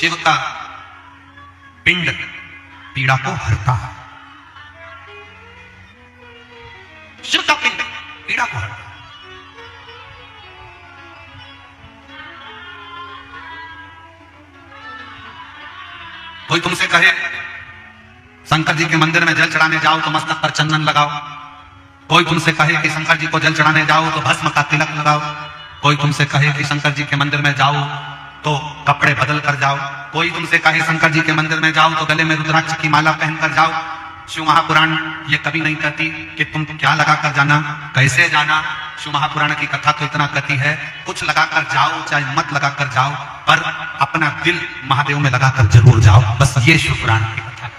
शिव का पिंड पीड़ा को हरता है। शिव का पिंड पीड़ा को हरता है। कोई तुमसे कहे शंकर जी के मंदिर में जल चढ़ाने जाओ तो मस्तक पर चंदन लगाओ। कोई तुमसे कहे कि शंकर जी को जल चढ़ाने जाओ तो भस्म का तिलक लगाओ। कोई तुमसे कहे कि शंकर जी के मंदिर में जाओ तो कपड़े बदल कर जाओ। कोई तुमसे कहे शंकर जी के मंदिर में जाओ तो गले में रुद्राक्ष की माला पहनकर जाओ। शिव महापुराण ये कभी नहीं कहती कि तुम क्या लगाकर जाना, कैसे जाना। शिव महापुराण की कथा तो इतना कहती है, कुछ लगाकर जाओ चाहे मत लगाकर जाओ, पर अपना दिल महादेव में लगाकर जरूर जाओ। बस ये शिव पुराण की कथा है।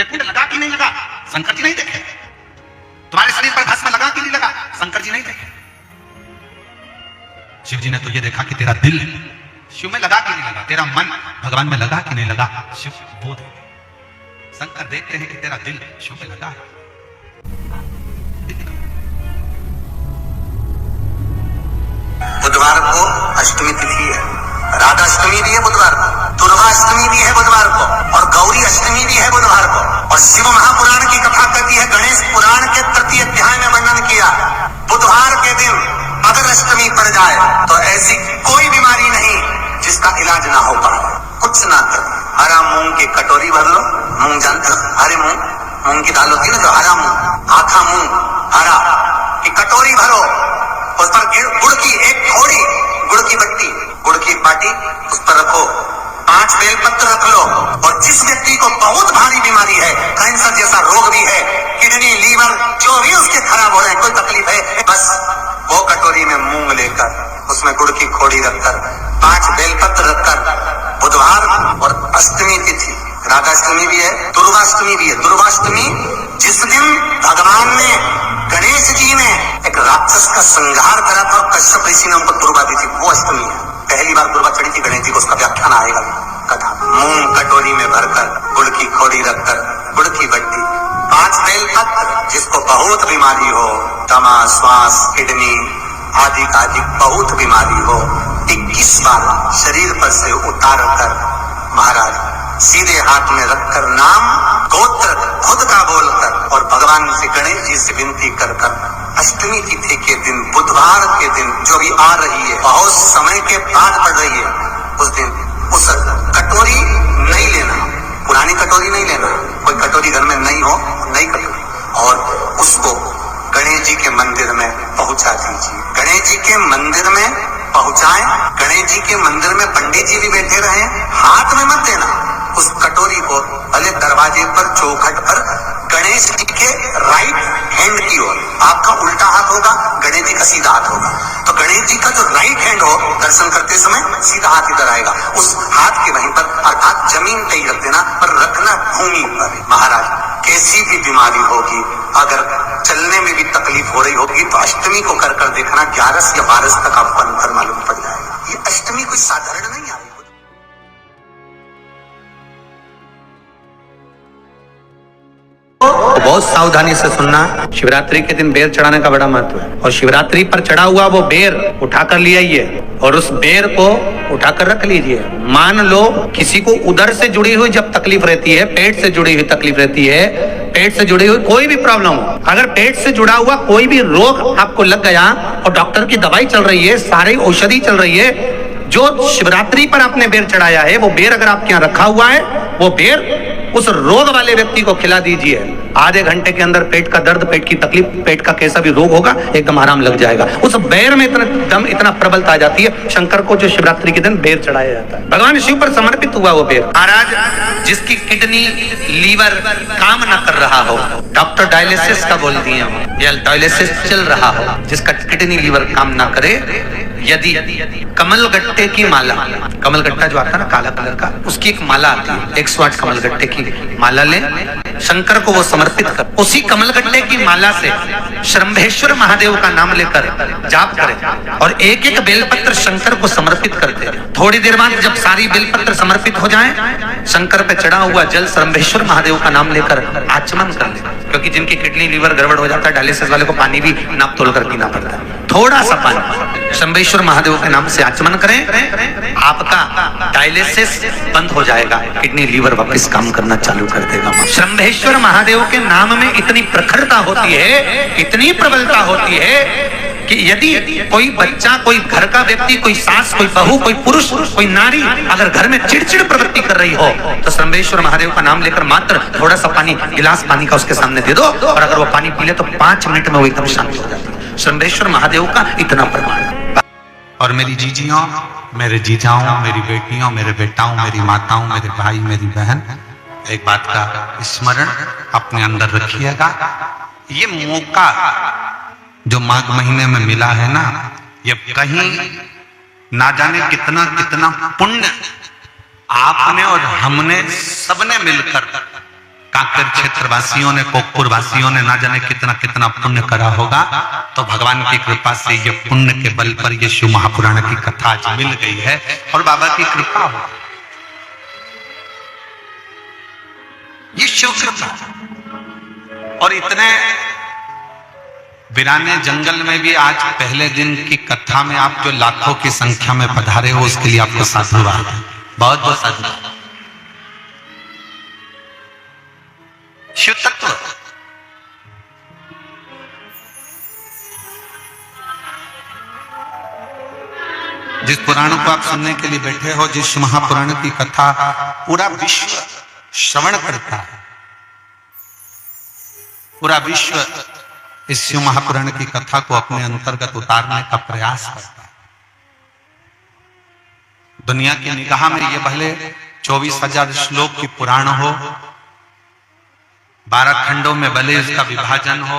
पिंड लगा कि नहीं लगा, शंकर जी नहीं देखे। तुम्हारे शरीर पर भस्म लगा कि नहीं लगा, शंकर जी नहीं देखे। शिव जी ने तो ये देखा कि तेरा दिल शिव में लगा कि नहीं लगा, तेरा मन भगवान में लगा कि नहीं लगा। शिव वो देखते, शंकर देखते हैं कि तेरा दिल शिव में लगा है। बुधवार को अष्टमी तिथि है, राधा अष्टमी भी है बुधवार को, दुर्गा अष्टमी भी है बुधवार को, और गौरी अष्टमी भी है बुधवार को। और शिव महापुराण की कथा कहती है, गणेश पुराण के तृतीय अध्याय में वर्णन किया, बुधवार के दिन अगर अष्टमी पड़ जाए तो ऐसी कोई बीमारी नहीं जिसका इलाज ना हो पाए। कुछ ना कर, हरा मूंग की कटोरी भर लो। मूंग जानते हो, हरे मूंग की दाल होती है ना, जो हरा मूंग, आखा मूंग हरा की कटोरी भरो, उस पर गुड़ की एक थोड़ी गुड़ की बट्टी, गुड़ की बाटी उस पर रखो, 5 बेलपत्र रख लो। और जिस व्यक्ति को बहुत भारी बीमारी है, कैंसर जैसा रोग भी है, किडनी लीवर जो भी उसके खराब हो रहे हैं, कोई तकलीफ है, बस वो कटोरी में मूंग लेकर उसमें गुड़ की खोड़ी रखकर 5 बेलपत्र रखकर, बुधवार और अष्टमी तिथि, राधा अष्टमी भी है, दुर्गाष्टमी भी है। दुर्गाष्टमी जिस दिन भगवान ने, गणेश जी ने एक राक्षस का संहार करा था और कश्यप ऋषि ने उनको दुर्गा दी थी, वो अष्टमी है। पहली बार दुर्गा चढ़ी थी गणेश जी को, उसका व्याख्यान आएगा कथा। मूंग कटोरी में भरकर, गुड़ की खोड़ी रखकर, गुड़ की बट्टी, 5 बेलपत्र, जिसको बहुत बीमारी हो, दमा, श्वास, किडनी आदि का बहुत बीमारी हो, 21 बार शरीर पर से उतार कर महाराज सीधे हाथ में रखकर नाम गोत्र खुद का बोलकर और भगवान से, गणेश जी से विनती कर अष्टमी तिथि के दिन, बुधवार के दिन जो भी आ रही है, बहुत समय के बाद पड़ रही है, उस दिन उस कटोरी नहीं लेना, पुरानी कटोरी नहीं लेना, कोई कटोरी घर में नहीं हो, नई कटोरी, और उसको गणेश जी के मंदिर में पहुंचा दीजिए। गणेश जी के मंदिर में पहुंचाएं, गणेश जी के मंदिर में पंडित जी भी बैठे रहे, हाथ में मत देना उस कटोरी को, भले दरवाजे पर, चौखट पर, गणेश जी के राइट हैंड की ओर। आपका उल्टा हाथ होगा, गणेश जी का सीधा हाथ होगा, तो गणेश जी का जो राइट हैंड हो, दर्शन करते समय सीधा हाथ इधर आएगा, उस हाथ के वहीं पर, अर्थात जमीन पे ही रख देना, पर रखना भूमि पर। महाराज कैसी भी बीमारी होगी, अगर चलने में भी तकलीफ हो रही होगी तो अष्टमी को कर कर देखना, 11 या 12 तक आपको अंतर मालूम पड़ जाएगा। ये अष्टमी कोई साधारण नहीं आई। तो बहुत सावधानी से सुनना, शिवरात्रि के दिन बेर चढ़ाने का बड़ा महत्व है। और शिवरात्रि पर चढ़ा हुआ वो बेर उठाकर ले आइए और उस बेर को उठाकर रख लीजिए। मान लो किसी को उदर से जुड़ी हुई जब तकलीफ रहती है, पेट से जुड़ी हुई तकलीफ रहती है, पेट से जुड़ी हुई कोई भी प्रॉब्लम हो, अगर पेट से जुड़ा हुआ कोई भी रोग आपको लग गया और डॉक्टर की दवाई चल रही है, सारी औषधि चल रही है, जो शिवरात्रि पर आपने बेर चढ़ाया है, वो बेर अगर आपके यहाँ रखा हुआ है, वो बेर उस रोग वाले व्यक्ति को खिला दीजिए। आधे घंटे के अंदर पेट का दर्द, पेट की तकलीफ, पेट का कैसा भी रोग होगा, एकदम आराम लग जाएगा। उस बेर में इतना दम, इतना प्रबलता आ जाती है। शंकर को जो शिवरात्रि के दिन बेर चढ़ाया जाता है, भगवान शिव पर समर्पित हुआ वो बेर। महाराज जिसकी किडनी लीवर काम न कर रहा हो, डॉक्टर डायलिसिस का बोल दिए हो, या डायलिसिस चल रहा हो, जिसका किडनी लीवर काम ना करे, यदि कमल गट्टे की माला, कमल गट्टा जो आता है ना काला कलर का, उसकी एक माला आती है, 108 कमल गट्टे की माला ले, शंकर को वो समर्पित कर, उसी कमल गट्टे की माला से शंभेश्वर महादेव का नाम लेकर जाप करें और एक एक बेलपत्र शंकर को समर्पित करते। थोड़ी देर बाद जब सारी बेलपत्र समर्पित हो जाएं, शंकर पे चढ़ा हुआ जल शंभेश्वर महादेव का नाम लेकर आचमन कर ले। क्योंकि जिनकी किडनी लीवर गड़बड़ हो जाता है डायलिसिस वाले को पानी भी नाप तोल कर पीना पड़ता है, थोड़ा सा पानी। शंभेश्वर महादेव के नाम से आचमन करें, आपका डायलिसिस बंद हो जाएगा, किडनी लीवर वापस काम करना चालू कर देगा। शंभेश्वर महादेव के नाम में इतनी प्रखरता होती है, इतनी प्रबलता होती है कि यदि कोई बच्चा, कोई घर का व्यक्ति, कोई सास, कोई बहू, कोई पुरुष, कोई नारी अगर घर में चिड़चिड़ प्रवृत्ति कर रही हो तो शंभेश्वर महादेव का नाम लेकर मात्र थोड़ा सा पानी, गिलास पानी का उसके सामने दे दो, और अगर वो पानी पी ले तो 5 मिनट में वो एकदम शांत हो जाती है। शंभेश्वर महादेव का इतना प्रमाण। और मेरी जीजियों, मेरे जीजाओं, मेरी बेटियों, मेरे बेटाओं, मेरी माताओं, मेरे भाई, मेरी बहन, एक बात का स्मरण अपने अंदर रखिएगा। ये मौका जो माघ महीने में मिला है ना, ये कहीं ना जाने कितना कितना पुण्य आपने और हमने सबने मिलकर, कांकेर क्षेत्र वासियों ने, कोकपुर वासियों ने ना जाने कितना कितना पुण्य करा होगा। तो भगवान की कृपा से ये पुण्य के बल पर ये शिव महापुराण की कथा आज मिल गई है और बाबा की कृपा हो, ये शिव कृपा। और इतने वीराने जंगल में भी आज पहले दिन की कथा में आप जो लाखों की संख्या में पधारे हो, उसके लिए आपको साधुवाद, बहुत बहुत साधुवाद। शिव तत्व जिस पुराण को आप सुनने के लिए बैठे हो, जिस महापुराण की कथा पूरा विश्व श्रवण करता है, पूरा विश्व इस शिव महापुराण की कथा को अपने अंतर्गत उतारने का प्रयास करता है। दुनिया की निगाह में ये भले 24,000 श्लोक की पुराण हो, 12 खंडों में भले इसका विभाजन हो,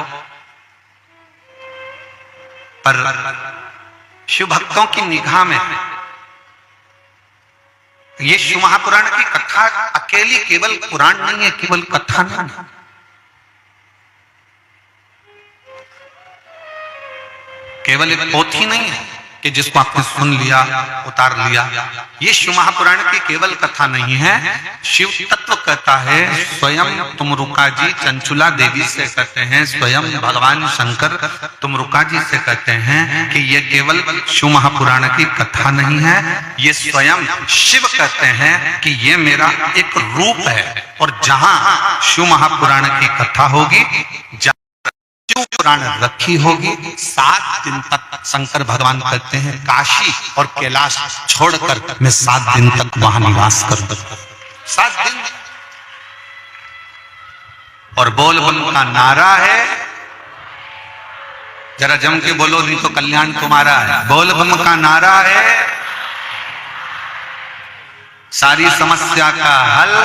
पर शिव भक्तों की निगाह में ये शिव महापुराण की कथा अकेली केवल पुराण नहीं है, केवल कथा नहीं है, केवल एक पोथी नहीं है कि जिसको आपने सुन लिया, उतार लिया। ये शिव महापुराण की केवल कथा नहीं है, शिव तत्व कहता है। स्वयं तुमरुका जी चंचुला देवी से कहते हैं, स्वयं भगवान शंकर तुमरुका जी से कहते हैं कि ये केवल शिव महापुराण की कथा नहीं है, ये स्वयं शिव कहते हैं कि ये मेरा एक रूप है। और जहां शिव महापुराण की कथा होगी, शिव पुराण रखी होगी, 7 दिन तक शंकर भगवान कहते हैं काशी और कैलाश छोड़कर मैं 7 दिन तक वहां निवास करूंगा। 7 दिन। और बोल बम का नारा है, जरा जम के बोलो, नहीं तो कल्याण तुम्हारा है। बोल बम का नारा है, सारी समस्या का हल